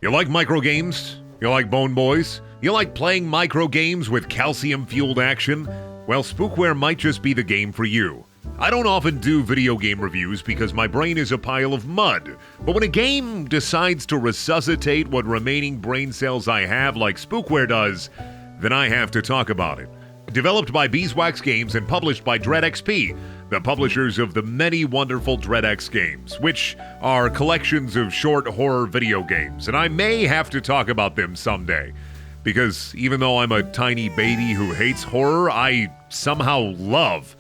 You like microgames? You like Bone Boys? You like playing microgames with calcium-fueled action? Well, Spookware might just be the game for you. I don't often do video game reviews because my brain is a pile of mud, but when a game decides to resuscitate what remaining brain cells I have like Spookware does, then I have to talk about it. Developed by Beeswax Games and published by DreadXP, the publishers of the many wonderful DreadX games, which are collections of short horror video games, and I may have to talk about them someday. Because even though I'm a tiny baby who hates horror, I somehow love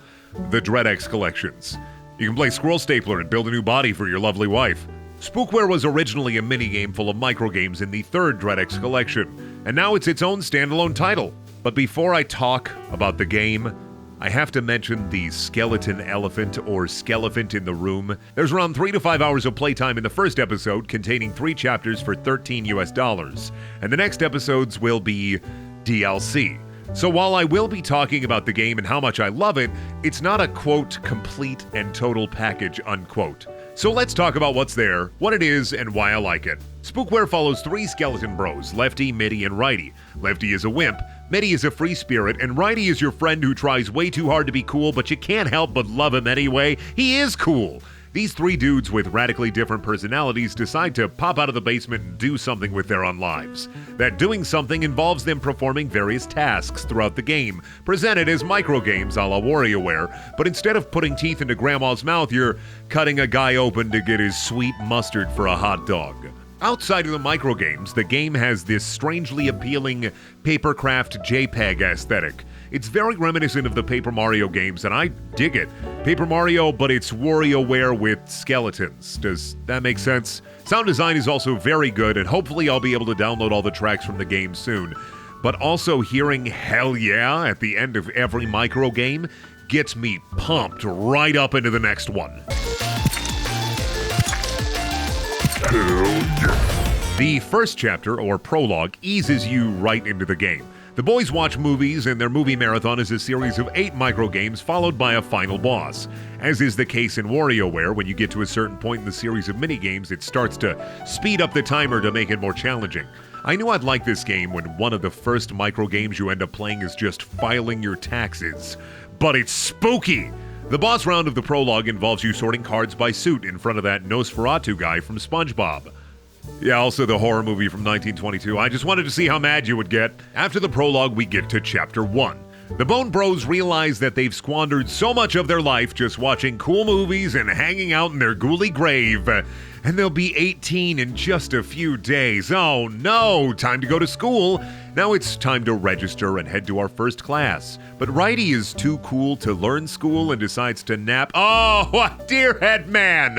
the DreadX collections. You can play Squirrel Stapler and build a new body for your lovely wife. Spookware was originally a minigame full of microgames in the third DreadX collection, and now it's its own standalone title. But before I talk about the game, I have to mention the skeleton elephant or skelephant in the room. There's around 3 to 5 hours of playtime in the first episode, containing 3 chapters for $13 US, and the next episodes will be DLC. So while I will be talking about the game and how much I love it, it's not a quote, complete and total package, unquote. So let's talk about what's there, what it is, and why I like it. Spookware follows 3 skeleton bros, Lefty, Mitty, and Righty. Lefty is a wimp, Mitty is a free spirit, and Righty is your friend who tries way too hard to be cool, but you can't help but love him anyway. He is cool. These 3 dudes with radically different personalities decide to pop out of the basement and do something with their own lives. That doing something involves them performing various tasks throughout the game, presented as microgames a la WarioWare, but instead of putting teeth into grandma's mouth, you're cutting a guy open to get his sweet mustard for a hot dog. Outside of the microgames, the game has this strangely appealing papercraft JPEG aesthetic. It's very reminiscent of the Paper Mario games, and I dig it. Paper Mario, but it's WarioWare with skeletons. Does that make sense? Sound design is also very good, and hopefully I'll be able to download all the tracks from the game soon. But also hearing "hell yeah" at the end of every microgame gets me pumped right up into the next one. The first chapter, or prologue, eases you right into the game. The boys watch movies, and their movie marathon is a series of 8 microgames followed by a final boss. As is the case in WarioWare, when you get to a certain point in the series of minigames, it starts to speed up the timer to make it more challenging. I knew I'd like this game when one of the first microgames you end up playing is just filing your taxes. But it's spooky! The boss round of the prologue involves you sorting cards by suit in front of that Nosferatu guy from SpongeBob. Yeah, also the horror movie from 1922. I just wanted to see how mad you would get. After the prologue, we get to Chapter 1. The Bone Bros realize that they've squandered so much of their life just watching cool movies and hanging out in their ghouly grave. And they'll be 18 in just a few days. Oh no, time to go to school. Now it's time to register and head to our first class. But Righty is too cool to learn school and decides to nap. Oh, Deerhead Man!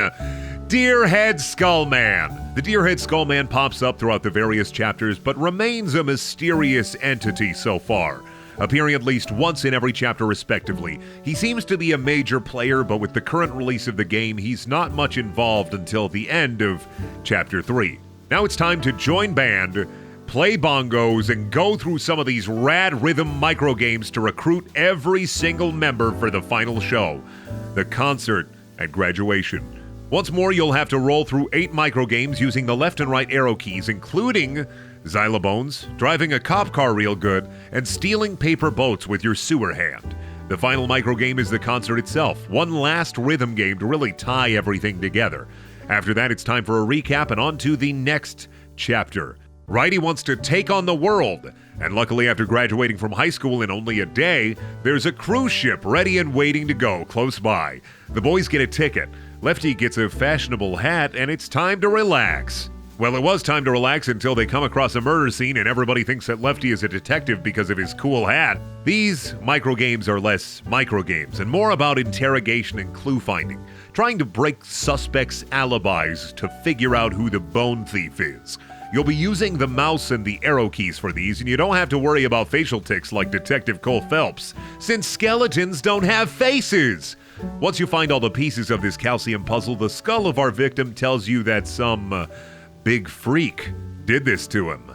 Deerhead Skullman. The Deerhead Skullman pops up throughout the various chapters, but remains a mysterious entity so far, appearing at least once in every chapter respectively. He seems to be a major player, but with the current release of the game, he's not much involved until the end of Chapter 3. Now it's time to join band, play bongos, and go through some of these rad rhythm microgames to recruit every single member for the final show, the concert at graduation. Once more, you'll have to roll through 8 microgames using the left and right arrow keys, including xylobones, driving a cop car real good, and stealing paper boats with your sewer hand. The final microgame is the concert itself, one last rhythm game to really tie everything together. After that, it's time for a recap and on to the next chapter. Righty wants to take on the world, and luckily after graduating from high school in only a day, there's a cruise ship ready and waiting to go close by. The boys get a ticket. Lefty gets a fashionable hat, and it's time to relax. Well, it was time to relax until they come across a murder scene and everybody thinks that Lefty is a detective because of his cool hat. These microgames are less microgames and more about interrogation and clue finding, trying to break suspects' alibis to figure out who the bone thief is. You'll be using the mouse and the arrow keys for these, and you don't have to worry about facial tics like Detective Cole Phelps, since skeletons don't have faces. Once you find all the pieces of this calcium puzzle, the skull of our victim tells you that some big freak did this to him.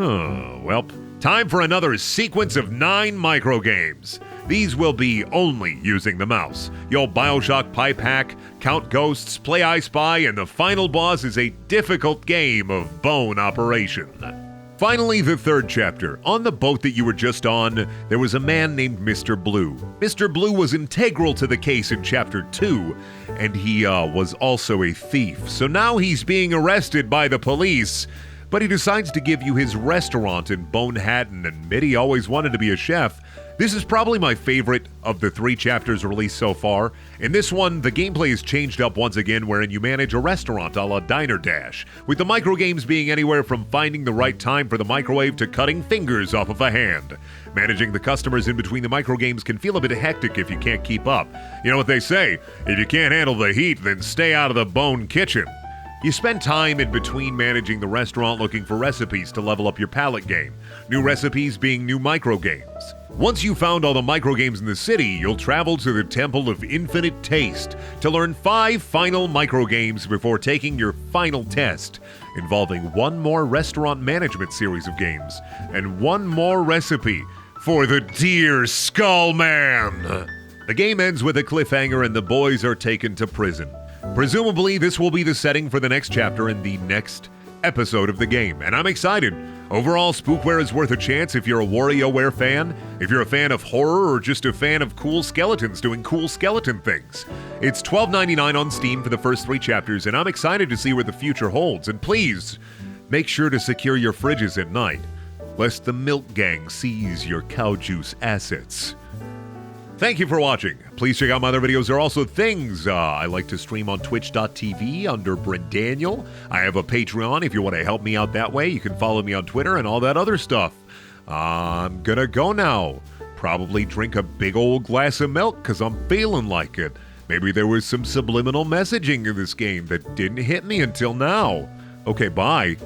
Well, time for another sequence of 9 microgames. These will be only using the mouse. You'll Bioshock pipe hack, count ghosts, play I Spy, and the final boss is a difficult game of bone operation. Finally, the 3rd chapter. On the boat that you were just on, there was a man named Mr. Blue. Mr. Blue was integral to the case in Chapter 2, and he was also a thief. So now he's being arrested by the police, but he decides to give you his restaurant in Bonehattan, and Mitty always wanted to be a chef. This is probably my favorite of the 3 chapters released so far. In this one, the gameplay is changed up once again, wherein you manage a restaurant a la Diner Dash, with the microgames being anywhere from finding the right time for the microwave to cutting fingers off of a hand. Managing the customers in between the microgames can feel a bit hectic if you can't keep up. You know what they say, if you can't handle the heat, then stay out of the Bone Kitchen. You spend time in between managing the restaurant looking for recipes to level up your palate game, new recipes being new microgames. Once you've found all the microgames in the city, you'll travel to the Temple of Infinite Taste to learn 5 final microgames before taking your final test, involving 1 more restaurant management series of games and 1 more recipe for the Deer Skull Man. The game ends with a cliffhanger and the boys are taken to prison. Presumably, this will be the setting for the next chapter in the next episode of the game, and I'm excited. Overall, Spookware is worth a chance if you're a WarioWare fan, if you're a fan of horror, or just a fan of cool skeletons doing cool skeleton things. It's $12.99 on Steam for the first 3 chapters, and I'm excited to see where the future holds. And please, make sure to secure your fridges at night, lest the Milk Gang seize your cow juice assets. Thank you for watching. Please check out my other videos. There are also things I like to stream on twitch.tv under Brent Daniel. I have a Patreon if you want to help me out that way. You can follow me on Twitter and all that other stuff. I'm gonna go now. Probably drink a big old glass of milk because I'm feeling like it. Maybe there was some subliminal messaging in this game that didn't hit me until now. Okay, bye.